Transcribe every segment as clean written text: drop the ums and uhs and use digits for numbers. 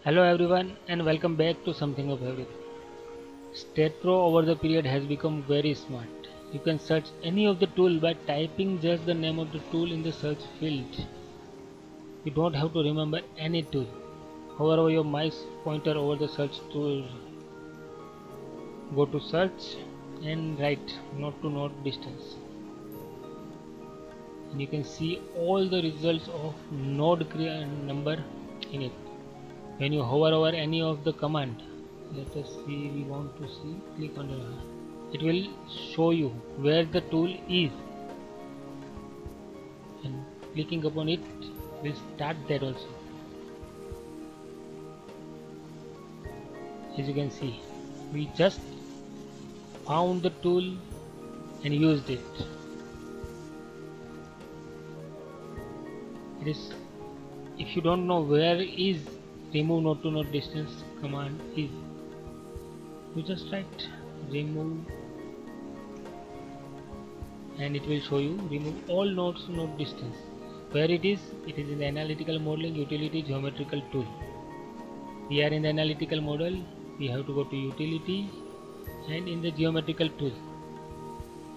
Hello everyone and welcome back to Something of Everything. STAAD Pro over the period has become very smart. You can search any of the tool by typing just the name of the tool in the search field. You don't have to remember any tool. Hover over your mouse pointer over the search tool. Go to search and write node to node distance. And you can see all the results of node number in it. When you hover over any of the command, let us see, we want to see, click on it will show you where the tool is, and clicking upon it will start that also. As you can see, we just found the tool and used it. It is, if you don't know where is remove node to node distance command is, you just write remove and it will show you remove all nodes to node distance. Where it is in the analytical modeling utility geometrical tool. We are in the analytical model, we have to go to utility and in the geometrical tool.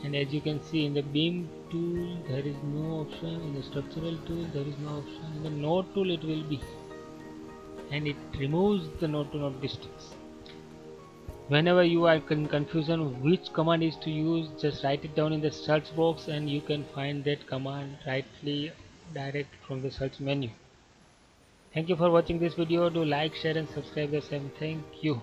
And as you can see, in the beam tool there is no option, in the structural tool there is no option, in the node tool it will be, and it removes the node to node distance. Whenever you are in confusion which command is to use, just write it down in the search box and you can find that command rightly direct from the search menu. Thank you for watching this video. Do like, share and subscribe the same. Thank you.